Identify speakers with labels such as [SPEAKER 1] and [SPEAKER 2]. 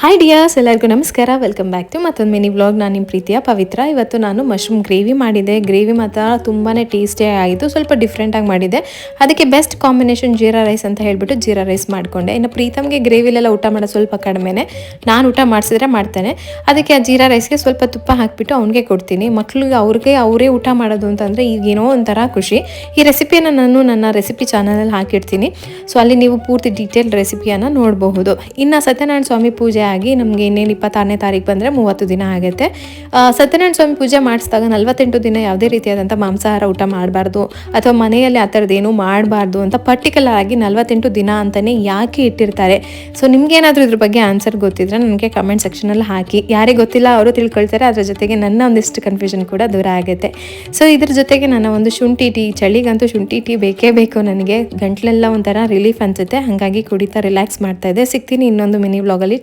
[SPEAKER 1] Hi dears, ಎಲ್ಲರಿಗೂ ನಮಸ್ಕಾರ. Welcome back to ಮತ್ತೊಂದು ಮಿನಿ ವ್ಲಾಗ್. ನಾನು ನಿಮ್ಮ ಪ್ರೀತಿಯ ಪವಿತ್ರ. ಇವತ್ತು ನಾನು ಮಶ್ರೂಮ್ ಗ್ರೇವಿ ಮಾಡಿದ್ದೆ. ಗ್ರೇವಿ ಮಾತ್ರ ತುಂಬಾ ಟೇಸ್ಟಿ ಆಯಿತು. ಸ್ವಲ್ಪ ಡಿಫ್ರೆಂಟಾಗಿ ಮಾಡಿದ್ದೆ. ಅದಕ್ಕೆ ಬೆಸ್ಟ್ ಕಾಂಬಿನೇಷನ್ ಜೀರಾ ರೈಸ್ ಅಂತ ಹೇಳಿಬಿಟ್ಟು ಜೀರಾ ರೈಸ್ ಮಾಡಿಕೊಂಡೆ. ಇನ್ನು ಪ್ರೀತಮ್ಗೆ ಗ್ರೇವಿಲೆಲ್ಲ ಊಟ ಮಾಡೋದು ಸ್ವಲ್ಪ ಕಡಿಮೆನೇ. ನಾನು ಊಟ ಮಾಡಿಸಿದ್ರೆ ಮಾಡ್ತೇನೆ. ಅದಕ್ಕೆ ಆ ಜೀರಾ ರೈಸ್ಗೆ ಸ್ವಲ್ಪ ತುಪ್ಪ ಹಾಕಿಬಿಟ್ಟು ಅವ್ನಿಗೆ ಕೊಡ್ತೀನಿ. ಮಕ್ಳಿಗೆ ಅವರೇ ಊಟ ಮಾಡೋದು ಅಂತಂದರೆ ಈಗೇನೋ ಒಂಥರ ಖುಷಿ. ಈ ರೆಸಿಪಿಯನ್ನು ನಾನು ನನ್ನ ರೆಸಿಪಿ ಚಾನಲಲ್ಲಿ ಹಾಕಿರ್ತೀನಿ. ಸೊ ಅಲ್ಲಿ ನೀವು ಪೂರ್ತಿ ಡೀಟೇಲ್ ರೆಸಿಪಿಯನ್ನು ನೋಡಬಹುದು. ಇನ್ನು ಸತ್ಯನಾರಾಯಣ ಸ್ವಾಮಿ ಪೂಜೆ ಆಗಿ ನಮಗೆ ಇನ್ನೇನು 26ನೇ ತಾರೀಕು ಬಂದರೆ 30 ದಿನ ಆಗುತ್ತೆ. ಸತ್ಯನಾರಾಯಣ ಸ್ವಾಮಿ ಪೂಜೆ ಮಾಡಿಸಿದಾಗ 48 ದಿನ ಯಾವುದೇ ರೀತಿಯಾದಂಥ ಮಾಂಸಾಹಾರ ಊಟ ಮಾಡಬಾರ್ದು ಅಥವಾ ಮನೆಯಲ್ಲಿ ಆ ಥರದ್ದೇನೂ ಮಾಡಬಾರ್ದು ಅಂತ ಪರ್ಟಿಕ್ಯುಲರ್ ಆಗಿ 48 ದಿನ ಅಂತಲೇ ಯಾಕೆ ಇಟ್ಟಿರ್ತಾರೆ. ಸೊ ನಿಮಗೇನಾದರೂ ಇದ್ರ ಬಗ್ಗೆ ಆನ್ಸರ್ ಗೊತ್ತಿದ್ರೆ ನನಗೆ ಕಮೆಂಟ್ ಸೆಕ್ಷನಲ್ಲಿ ಹಾಕಿ. ಯಾರಿಗೆ ಗೊತ್ತಿಲ್ಲ ಅವರು ತಿಳ್ಕೊಳ್ತಾರೆ. ಅದರ ಜೊತೆಗೆ ನನ್ನ ಒಂದಿಷ್ಟು ಕನ್ಫ್ಯೂಷನ್ ಕೂಡ ದೂರ ಆಗುತ್ತೆ. ಸೊ ಇದ್ರ ಜೊತೆಗೆ ನನ್ನ ಒಂದು ಶುಂಠಿ ಟೀ, ಚಳಿಗಂತೂ ಶುಂಠಿ ಟೀ ಬೇಕೇ ಬೇಕು ನನಗೆ. ಗಂಟ್ಲೆಲ್ಲ ಒಂಥರ ರಿಲೀಫ್ ಅನಿಸುತ್ತೆ. ಹಾಗಾಗಿ ಕುಡಿತಾ ರಿಲ್ಯಾಕ್ಸ್ ಮಾಡ್ತಾ ಇದ್ದೆ. ಸಿಗ್ತೀನಿ ಇನ್ನೊಂದು ಮಿನಿ ವ್ಲಾಗಲ್ಲಿ.